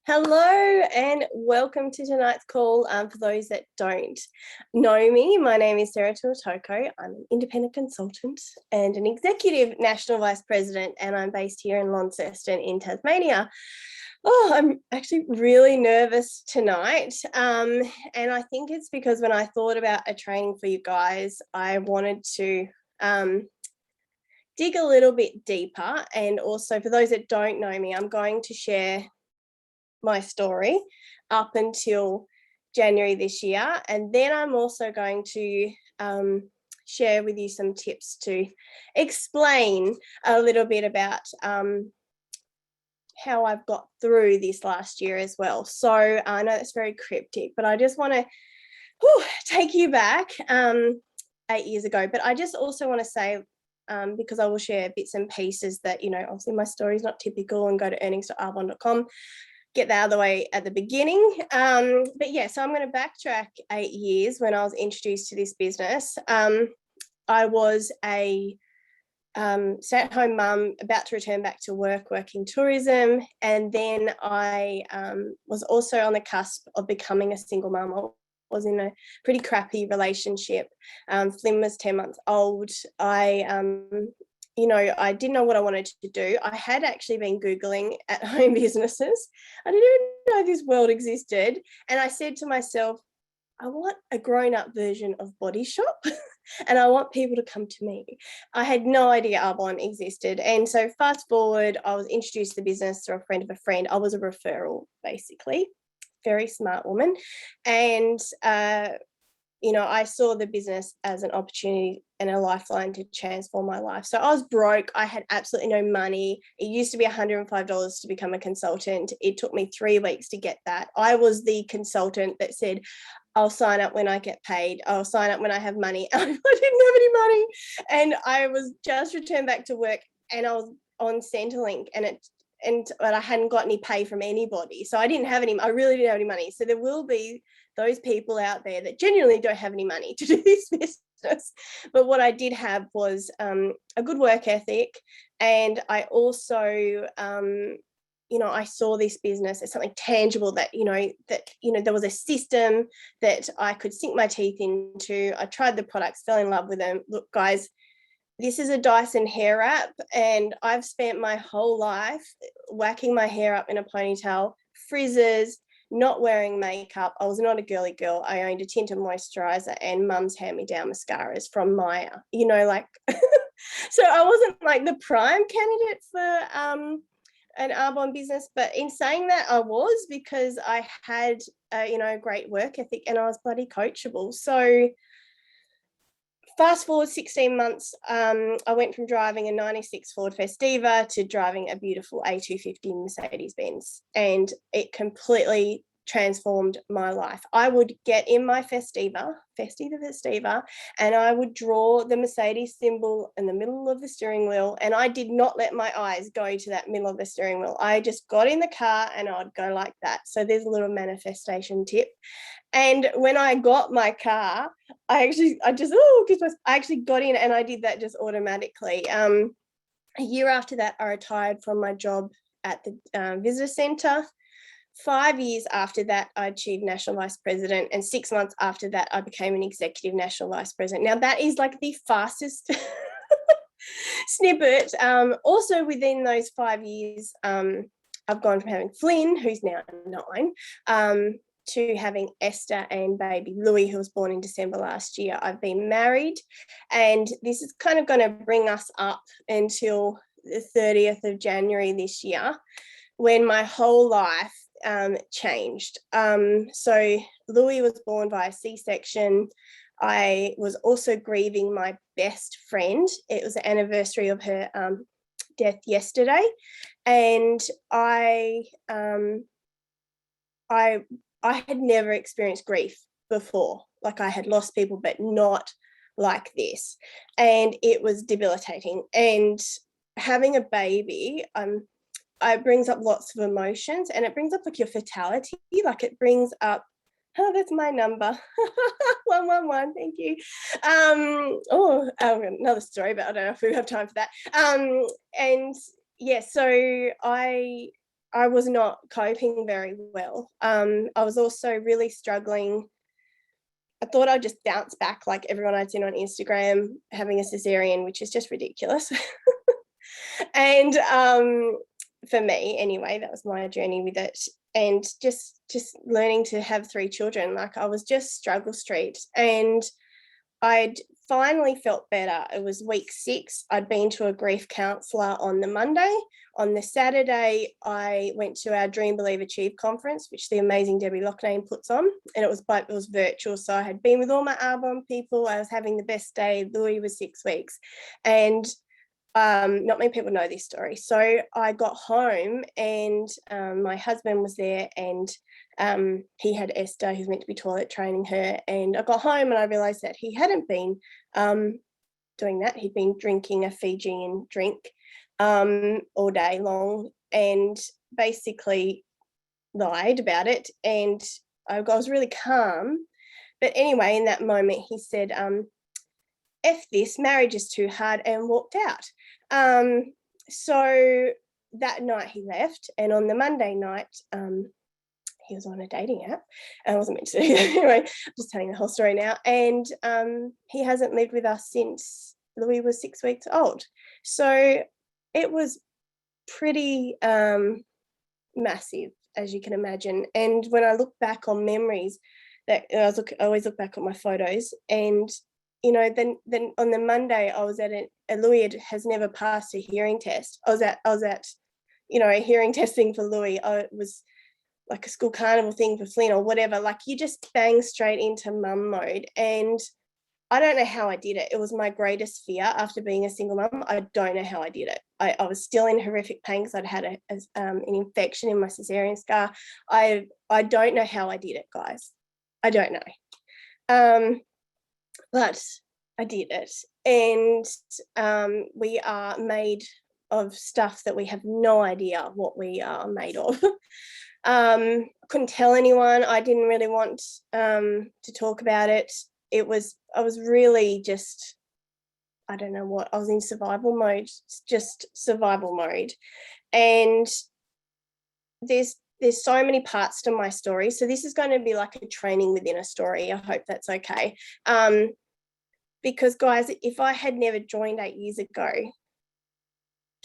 Hello and welcome to tonight's call. For those that don't know me, my name is Tuatoko. I'm an independent consultant and an executive national vice president, and I'm based here in Launceston in Tasmania. Oh, I'm actually really nervous tonight. And I think it's because when I thought about a training for you guys, I wanted to dig a little bit deeper. And also for those that don't know me, I'm going to share my story up until January this year. And then I'm also going to share with you some tips to explain a little bit about how I've got through this last year as well. So I know it's very cryptic, but I just want to take you back 8 years ago. But I just also want to say, because I will share bits and pieces that, obviously my story is not typical, and go to earnings.arbonne.com. Get that out of the way at the beginning. But yeah, so I'm going to backtrack 8 years when I was introduced to this business. I was a stay-at-home mum about to return back to work, working tourism. And then I was also on the cusp of becoming a single mum. I was in a pretty crappy relationship. Flynn was 10 months old. I didn't know what I wanted to do. I had actually been Googling at-home businesses. I didn't even know this world existed. And I said to myself, I want a grown-up version of Body Shop and I want people to come to me. I had no idea Arbonne existed. And so fast forward, I was introduced to the business through a friend of a friend. I was a referral, basically. Very smart woman. And I saw the business as an opportunity and a lifeline to transform my life. So I was broke. I had absolutely no money. It used to be $105 to become a consultant. It took me 3 weeks to get that. I was the consultant that said, I'll sign up when I get paid. I'll sign up when I have money. I didn't have any money. And I was just returned back to work, and I was on Centrelink, but I hadn't got any pay from anybody. So I really didn't have any money. So there will be those people out there that genuinely don't have any money to do this business. But what I did have was a good work ethic. And I also, I saw this business as something tangible that there was a system that I could sink my teeth into. I tried the products, fell in love with them. Look, guys, this is a Dyson hair wrap, and I've spent my whole life whacking my hair up in a ponytail, frizzes, not wearing makeup. I was not a girly girl. I owned a tinted moisturizer and mum's hand-me-down mascaras from Maya, so I wasn't like the prime candidate for an Arbonne business, but in saying that, I was, because I had a great work ethic and I was bloody coachable. So fast forward 16 months, I went from driving a 96 Ford Festiva to driving a beautiful A250 Mercedes-Benz, and it completely transformed my life. I would get in my Festiva, and I would draw the Mercedes symbol in the middle of the steering wheel, and I did not let my eyes go to that middle of the steering wheel. I just got in the car and I'd go like that. So there's a little manifestation tip. And when I got my car, I actually got in and I did that just automatically. A year after that, I retired from my job at the visitor centre. 5 years after that, I achieved national vice president, and 6 months after that, I became an executive national vice president. Now, that is like the fastest snippet. Also, within those 5 years, I've gone from having Flynn, who's now 9, to having Esther and baby Louis, who was born in December last year. I've been married, and this is kind of going to bring us up until the 30th of January this year, when my whole life changed. So Louis was born via C-section. I was also grieving my best friend. It was the anniversary of her death yesterday, and I had never experienced grief before. Like, I had lost people, but not like this, and it was debilitating. And having a baby, it brings up lots of emotions, and it brings up like your fatality. Like, it brings up, oh, that's my number, 111. Thank you. Another story, but I don't know if we have time for that. And yeah, so I I was not coping very well. I was also really struggling. I thought I'd just bounce back like everyone I'd seen on Instagram having a cesarean, which is just ridiculous. And for me, anyway, that was my journey with it. And just learning to have 3 children, like I was just struggle street. And I'd finally felt better. It was week 6. I'd been to a grief counsellor on the Monday. On the Saturday, I went to our Dream, Believe, Achieve conference, which the amazing Debbie Loughnane puts on, and it was virtual. So I had been with all my Arbonne people. I was having the best day. Louis was 6 weeks, and not many people know this story. So I got home, and my husband was there, and he had Esther, who's meant to be toilet training her. And I got home and I realised that he hadn't been doing that. He'd been drinking a Fijian drink all day long, and basically lied about it. And I was really calm. But anyway, in that moment, he said, F this, marriage is too hard, and walked out. So that night he left, and on the Monday night, he was on a dating app. I wasn't meant to do that. Anyway, I'm just telling the whole story now. And he hasn't lived with us since Louis was 6 weeks old. So it was pretty massive, as you can imagine. And when I look back on memories, that I always look back at my photos, and you know, then on the Monday I was at Louis has never passed a hearing test. I was at you know, a hearing testing for Louis. It was like a school carnival thing for Flynn or whatever. Like, you just bang straight into mum mode. And I don't know how I did it. It was my greatest fear after being a single mum. I don't know how I did it. I was still in horrific pain because I'd had an infection in my cesarean scar. I don't know how I did it, guys. I don't know. But I did it. And we are made of stuff that we have no idea what we are made of. Couldn't tell anyone. I didn't really want to talk about it. I was really just, I don't know what, I was in survival mode, just survival mode. And there's so many parts to my story. So this is going to be like a training within a story. I hope that's okay. Because guys, if I had never joined 8 years ago,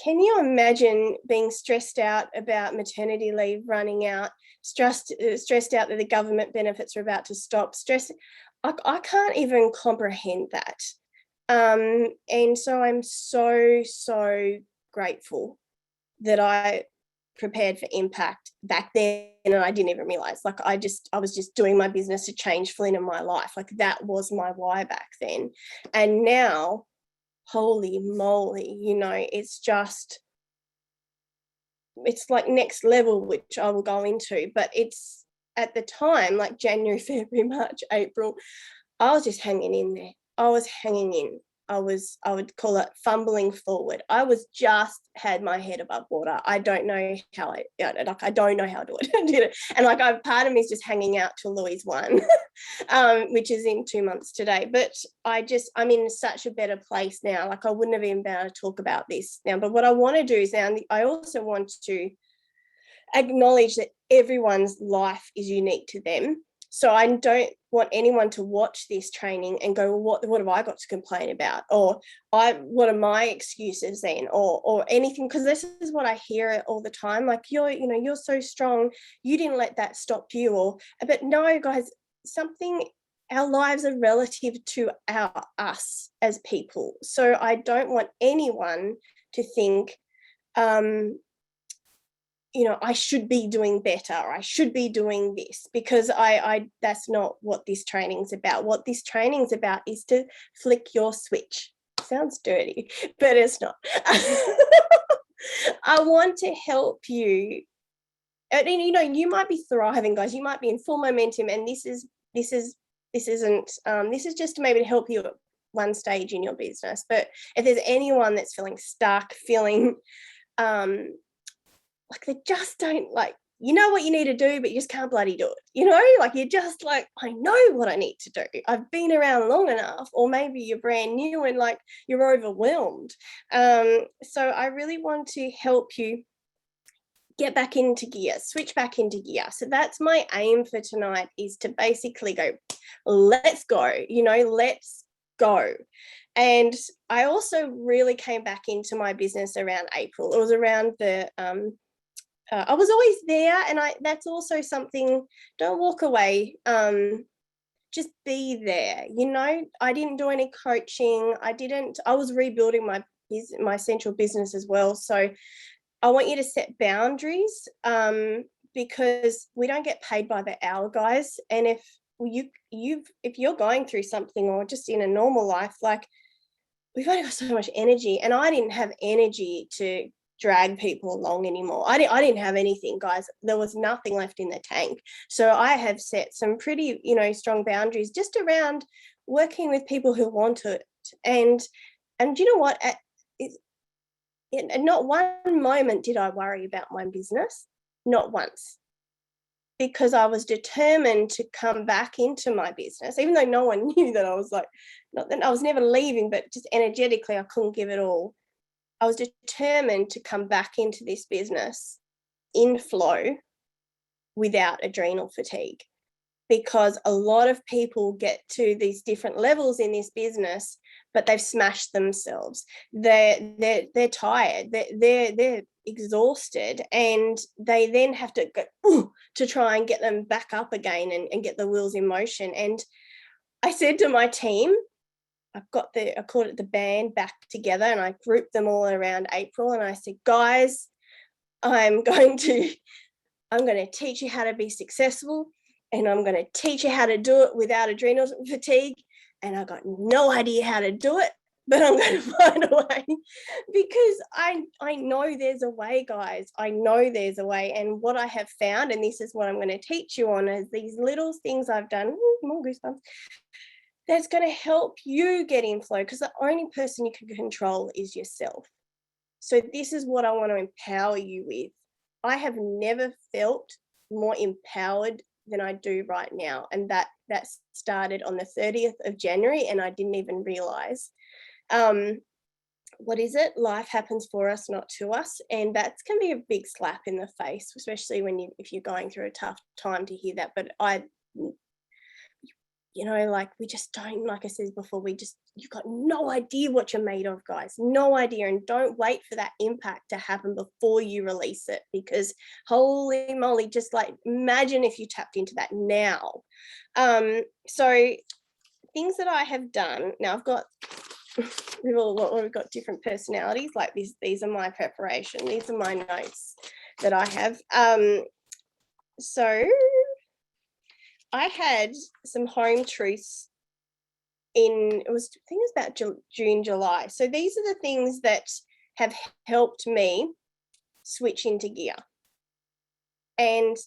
can you imagine being stressed out about maternity leave running out, stressed out that the government benefits are about to stop, I can't even comprehend that. And so I'm so grateful that I prepared for impact back then, and I didn't even realize. Like, I was just doing my business to change Flynn in my life. Like, that was my why back then. And now, holy moly, you know, it's like next level, which I will go into. But it's, at the time, like January, February, March, April, I was just hanging in there. I was hanging in. I would call it fumbling forward. I was just had my head above water. I don't know how I don't know how to do it. I did it. And like, part of me is just hanging out till Louis 1, which is in 2 months today. But I'm in such a better place now. Like, I wouldn't have even been able to talk about this now. But what I want to do is now, I also want to acknowledge that everyone's life is unique to them. So I don't want anyone to watch this training and go, well, what have I got to complain about? Or what are my excuses then? Or anything, because this is what I hear all the time. Like, you're so strong, you didn't let that stop you. But no, guys, our lives are relative to us as people. So I don't want anyone to think, I should be doing better, or I should be doing this, because I that's not what this training's about. What this training's about is to flick your switch. Sounds dirty, but it's not. I want to help you. And you might be thriving, guys. You might be in full momentum, and this is just maybe to help you at one stage in your business. But if there's anyone that's feeling stuck, feeling like they just don't, like, you know what you need to do, but you just can't bloody do it. Like, you're just like, I know what I need to do. I've been around long enough. Or maybe you're brand new and like you're overwhelmed. So I really want to help you get back into gear, switch back into gear. So that's my aim for tonight, is to basically go, let's go, let's go. And I also really came back into my business around April. It was around the I was always there, and that's also something. Don't walk away. Just be there. I didn't do any coaching. I was rebuilding my central business as well. So I want you to set boundaries, because we don't get paid by the hour, guys. And if you're going through something, or just in a normal life, like, we've only got so much energy, and I didn't have energy to drag people along anymore. I didn't have anything, guys. There was nothing left in the tank. So I have set some pretty, strong boundaries just around working with people who want it. And you know what? Not one moment did I worry about my business, not once, because I was determined to come back into my business, even though no one knew that I was like, not that I was never leaving, but just energetically, I couldn't give it all. I was determined to come back into this business in flow without adrenal fatigue, because a lot of people get to these different levels in this business, but they've smashed themselves. They're tired. They're exhausted, and they then have to go to try and get them back up again and get the wheels in motion. And I said to my team, I called it the band back together, and I grouped them all around April, and I said, guys, I'm going to teach you how to be successful, and I'm going to teach you how to do it without adrenal fatigue. And I got no idea how to do it, but I'm going to find a way, because I know there's a way, guys. I know there's a way. And what I have found, and this is what I'm going to teach you on, is these little things I've done, more goosebumps, that's going to help you get in flow, because the only person you can control is yourself. So this is what I want to empower you with. I have never felt more empowered than I do right now. And that started on the 30th of January, and I didn't even realize. What is it? Life happens for us, not to us. And that's going to be a big slap in the face, especially if you're going through a tough time, to hear that. But like, we just don't, like I said before, you've got no idea what you're made of, guys. No idea. And don't wait for that impact to happen before you release it, because holy moly, just like, imagine if you tapped into that now. So things that I have done now, we've got different personalities like this. These are my preparation. These are my notes that I have. So I had some home truths I think it was about June, July. So these are the things that have helped me switch into gear. And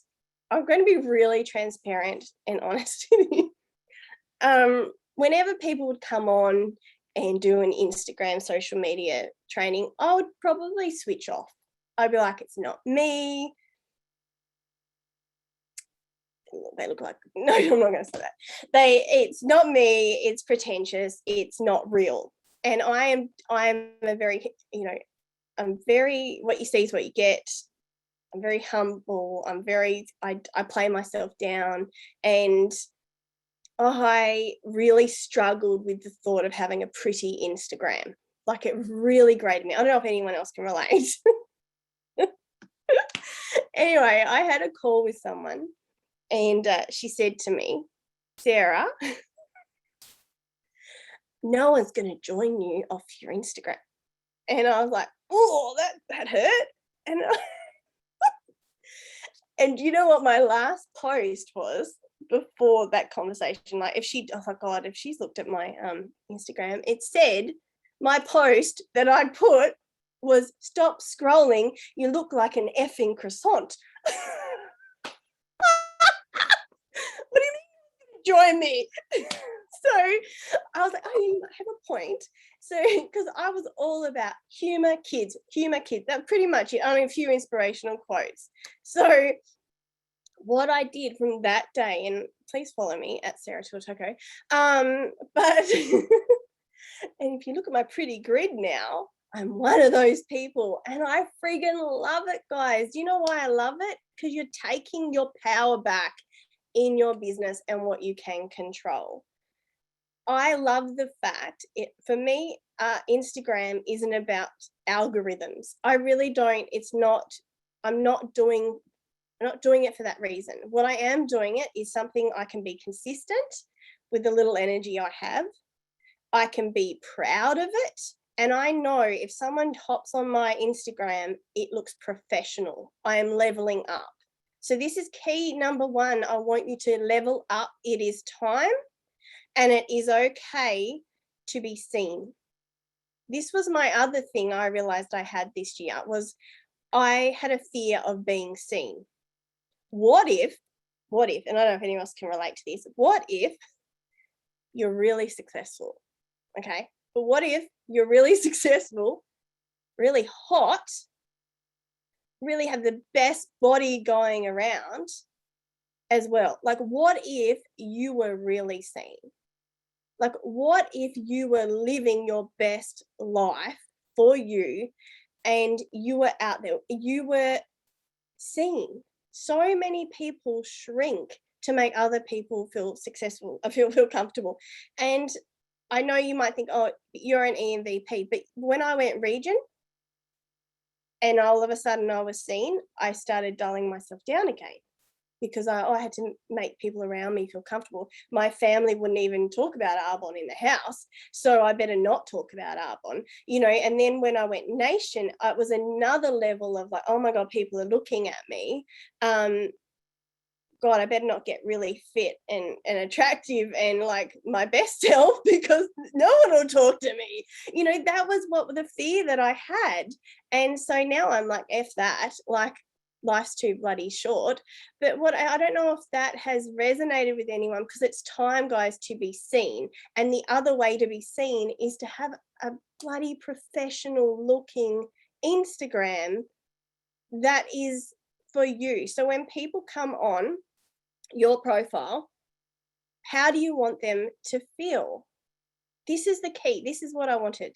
I'm going to be really transparent and honest with you. Whenever people would come on and do an Instagram social media training, I would probably switch off. I'd be like, it's not me. They look like, no, I'm not going to say that. It's not me. It's pretentious. It's not real. And I'm a very, I'm very, what you see is what you get. I'm very humble. I play myself down, and I really struggled with the thought of having a pretty Instagram. Like, it really grated me. I don't know if anyone else can relate. Anyway, I had a call with someone, and she said to me, Sarah, no one's going to join you off your Instagram. And I was like, oh, that hurt. And you know what my last post was before that conversation? Like, I was like, God, if she's looked at my Instagram, it said, my post that I'd put was, stop scrolling, you look like an effing croissant. What do you mean join me? So I was like, oh, you have a point. So, because I was all about humor kids. That's pretty much it. Only a few inspirational quotes. So what I did from that day, and please follow me at Sarah Tuatoko. But and if you look at my pretty grid now, I'm one of those people, and I friggin' love it, guys. Do you know why I love it? Because you're taking your power back in your business and what you can control. I love the fact for me, Instagram isn't about algorithms. I really don't. I'm not doing it for that reason. What I am doing it is something I can be consistent with the little energy I have. I can be proud of it. And I know if someone hops on my Instagram, it looks professional. I am leveling up. So this is key number one. I want you to level up. It is time, and it is okay to be seen. This was my other thing I realized I had this year was I had a fear of being seen. What if, and I don't know if anyone else can relate to this, what if you're really successful? Okay. But what if you're really successful, really hot, really have the best body going around as well? Like, what if you were really seen? Like, what if you were living your best life for you and you were out there, you were seen? So many people shrink to make other people feel successful, feel comfortable. And I know you might think, oh, you're an EMVP, but when I went region and all of a sudden I was seen, I started dulling myself down again because I had to make people around me feel comfortable. My family wouldn't even talk about Arbonne in the house, so I better not talk about Arbonne, you know. And then when I went nation, it was another level of like, oh my God, people are looking at me. God, I better not get really fit and attractive and like my best self because no one will talk to me. You know, that was what the fear that I had. And so now I'm like, F that, like life's too bloody short. But what I don't know if that has resonated with anyone, because it's time, guys, to be seen. And the other way to be seen is to have a bloody professional looking Instagram that is for you. So when people come on your profile, how do you want them to feel? This is the key. This is what I wanted.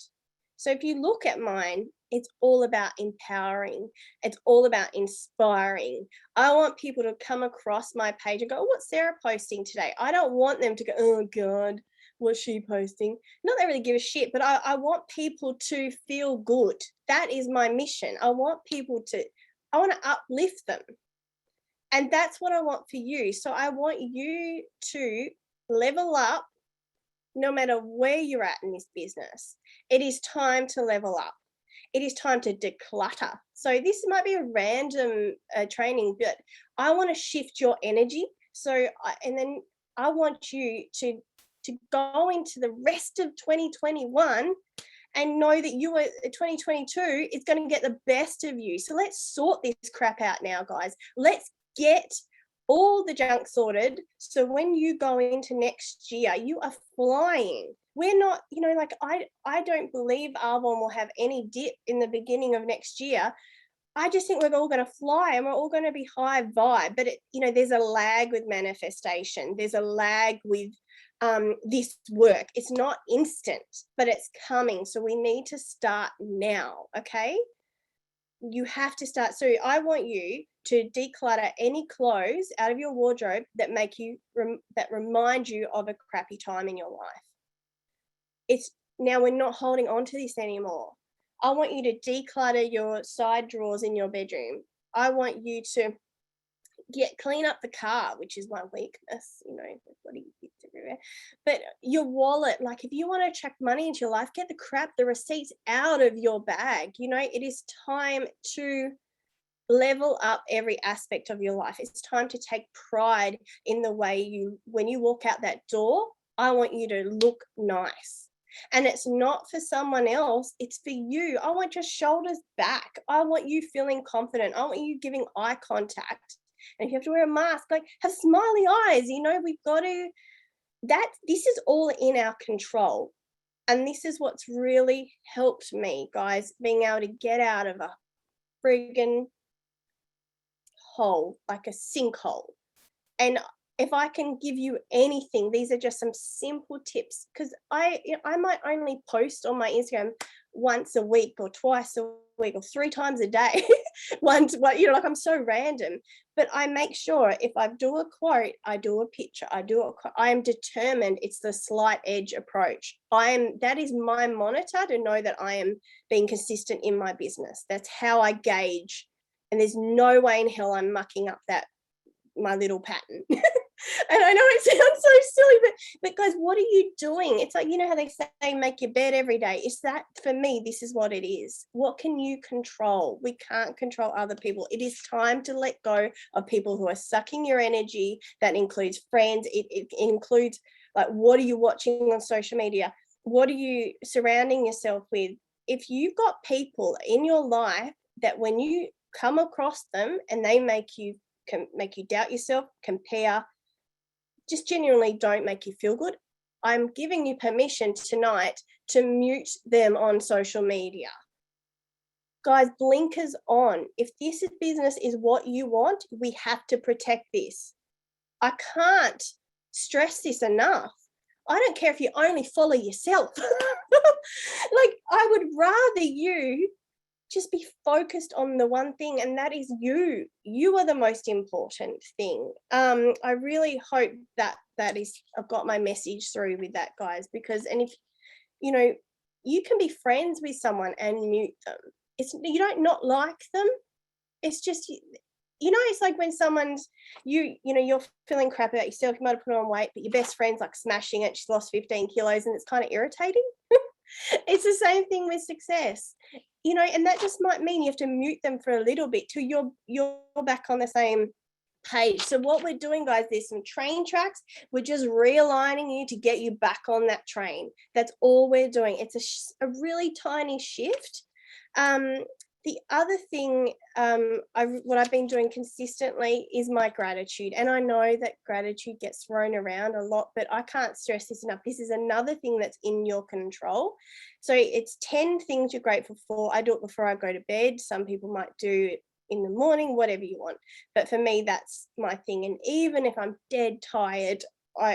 So if you look at mine, it's all about empowering. It's all about inspiring. I want people to come across my page and go, oh, what's Sarah posting today? I don't want them to go, oh God, what's she posting? Not that I really give a shit, but I want people to feel good. That is my mission. I want to uplift them. And that's what I want for you. So I want you to level up no matter where you're at in this business. It is time to level up. It is time to declutter. So this might be a random training, but I want to shift your energy. And then I want you to go into the rest of 2021 and know that 2022 is going to get the best of you. So let's sort this crap out now, guys. Let's get all the junk sorted. So when you go into next year, you are flying. We're not, like I don't believe Arbonne will have any dip in the beginning of next year. I just think we're all going to fly and we're all going to be high vibe. But, there's a lag with manifestation. There's a lag with this work. It's not instant, but it's coming. So we need to start now, okay? You have to start. So I want you to declutter any clothes out of your wardrobe that that remind you of a crappy time in your life. Now we're not holding on to this anymore. I want you to declutter your side drawers in your bedroom. I want you to clean up the car, which is my weakness, bloody bits everywhere. But your wallet, like if you want to chuck money into your life, get the receipts out of your bag. It is time to level up every aspect of your life. It's time to take pride in the way when you walk out that door, I want you to look nice. And it's not for someone else, it's for you. I want your shoulders back. I want you feeling confident. I want you giving eye contact. And if you have to wear a mask, like have smiley eyes, we've got to, this is all in our control. And this is what's really helped me, guys, being able to get out of a friggin' hole, like a sinkhole. And if I can give you anything, these are just some simple tips, because I might only post on my Instagram once a week or twice a week or 3 times a day. Like I'm so random, but I make sure if I do a quote, I do a picture, I am determined. It's the slight edge approach. That is my monitor to know that I am being consistent in my business. That's how I gauge. And there's no way in hell I'm mucking up my little pattern. And I know it sounds so silly, but guys, what are you doing? It's like, you know how they say make your bed every day. It's that, for me, this is what it is. What can you control? We can't control other people. It is time to let go of people who are sucking your energy. That includes friends. It includes, like, what are you watching on social media? What are you surrounding yourself with? If you've got people in your life that when you come across them and they make you doubt yourself, compare, just genuinely don't make you feel good, I'm giving you permission tonight to mute them on social media. Guys, blinkers on. If this business is what you want, we have to protect this. I can't stress this enough. I don't care if you only follow yourself. Like, I would rather you just be focused on the one thing, and that is you. You are the most important thing. I really hope that I've got my message through with that, guys, because, and if, you know, you can be friends with someone and mute them. You don't not like them. It's just, you know, it's like when someone's, you're feeling crap about yourself, you might have put on weight, but your best friend's like smashing it, she's lost 15 kilos, and it's kind of irritating. It's the same thing with success, you know, and that just might mean you have to mute them for a little bit till you're back on the same page. So what we're doing, guys, there's some train tracks. We're just realigning you to get you back on that train. That's all we're doing. It's a really tiny shift. The other thing, what I've been doing consistently is my gratitude. And I know that gratitude gets thrown around a lot, but I can't stress this enough. This is another thing that's in your control. So it's 10 things you're grateful for. I do it before I go to bed. Some people might do it in the morning, whatever you want. But for me, that's my thing. And even if I'm dead tired,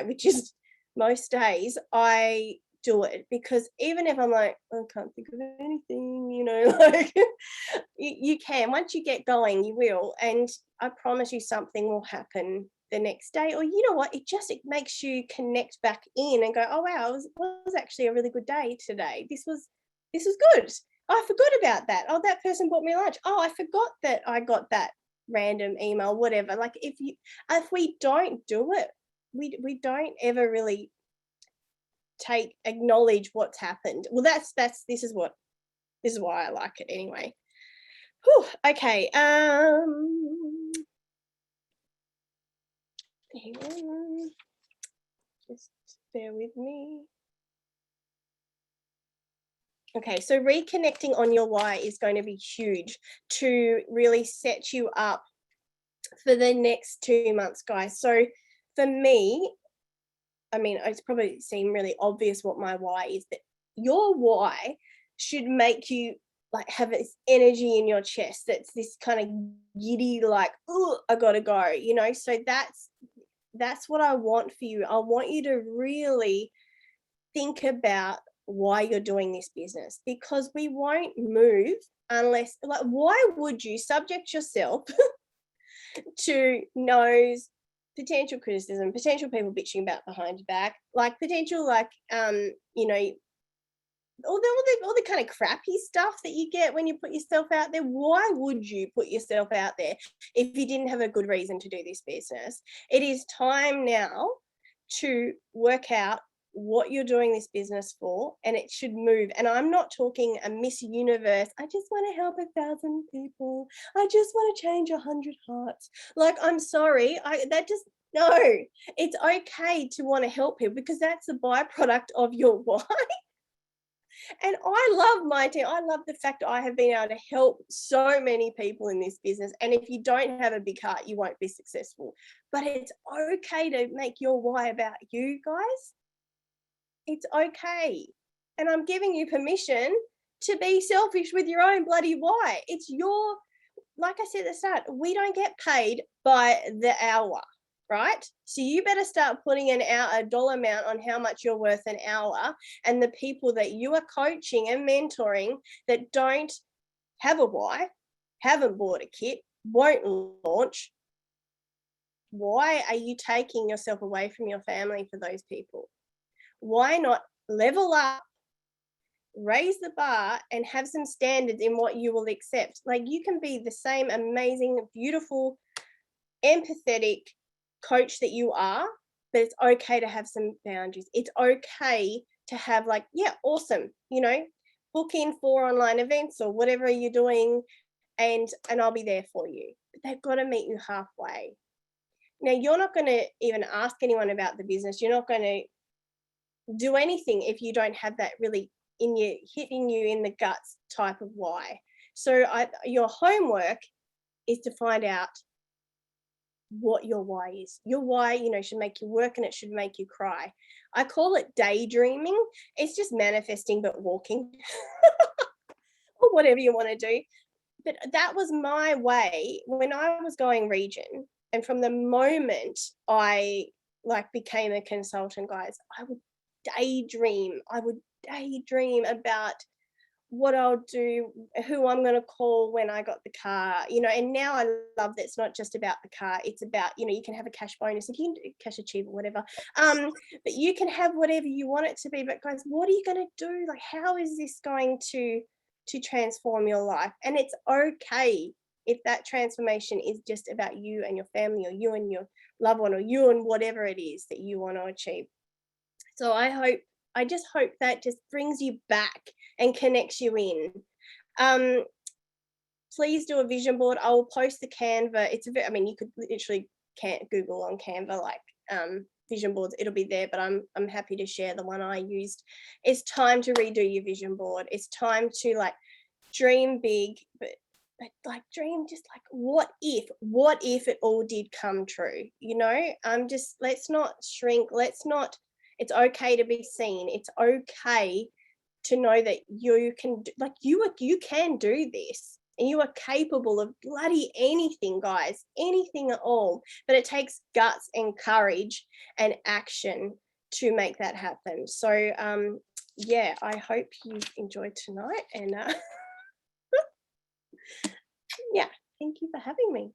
which is most days, I do it, because even if I'm like, I can't think of anything, you know, like you can, once you get going, you will. And I promise you something will happen the next day, or you know what, it makes you connect back in and go, oh wow, it was actually a really good day today. This was good. I forgot about that. Oh, that person bought me lunch. Oh, I forgot that I got that random email, whatever. Like, if we don't do it, we don't ever really acknowledge what's happened. Well, this is why I like it anyway. Whew, okay. Hang on. Just bear with me. Okay, so reconnecting on your why is going to be huge to really set you up for the next 2 months, guys. So for me, I mean, it's probably seem really obvious what my why is, but your why should make you like have this energy in your chest. That's this kind of giddy, like, oh, I gotta go, you know. So that's what I want for you. I want you to really think about why you're doing this business, because we won't move unless, like, why would you subject yourself to no's, potential criticism, potential people bitching about behind your back, like potential, like, you know, all the kind of crappy stuff that you get when you put yourself out there? Why would you put yourself out there if you didn't have a good reason to do this business? It is time now to work out what you're doing this business for, and it should move. And I'm not talking a Miss Universe, I just want to help 1,000 people, I just want to change 100 hearts. Like, I'm sorry, no, it's okay to want to help people, because that's a byproduct of your why. And I love my team. I love the fact that I have been able to help so many people in this business. And if you don't have a big heart, you won't be successful. But it's okay to make your why about you, guys. It's okay. And I'm giving you permission to be selfish with your own bloody why. It's like I said at the start, we don't get paid by the hour, right? So you better start putting a dollar amount on how much you're worth an hour. And the people that you are coaching and mentoring that don't have a why, haven't bought a kit, won't launch, why are you taking yourself away from your family for those people? Why not level up, raise the bar, and have some standards in what you will accept? Like, you can be the same amazing, beautiful, empathetic coach that you are, but it's okay to have some boundaries. It's okay to have, like, yeah, awesome, book in 4 online events or whatever you're doing, and I'll be there for you. But they've got to meet you halfway. Now, you're not going to even ask anyone about the business. You're not going to do anything if you don't have that really hitting you in the guts type of why. So your homework is to find out what your why is. Your why, should make you work, and it should make you cry. I call it daydreaming. It's just manifesting but walking or whatever you want to do. But that was my way when I was going region. And from the moment I became a consultant, guys, I would daydream about what I'll do, who I'm going to call when I got the car, and now I love that it's not just about the car. It's about, you can have a cash bonus, if you can cash achieve or whatever. But you can have whatever you want it to be. But guys, what are you going to do? Like, how is this going to transform your life? And it's okay if that transformation is just about you and your family, or you and your loved one, or you and whatever it is that you want to achieve. So I just hope that just brings you back and connects you in. Please do a vision board. I will post the Canva. You could literally Google on Canva, vision boards. It'll be there, but I'm happy to share the one I used. It's time to redo your vision board. It's time to dream big, but dream just what if it all did come true? Let's not shrink. It's okay to be seen. It's okay to know that you can do this, and you are capable of bloody anything, guys, anything at all. But it takes guts and courage and action to make that happen. So yeah, I hope you've enjoyed tonight, and yeah, thank you for having me.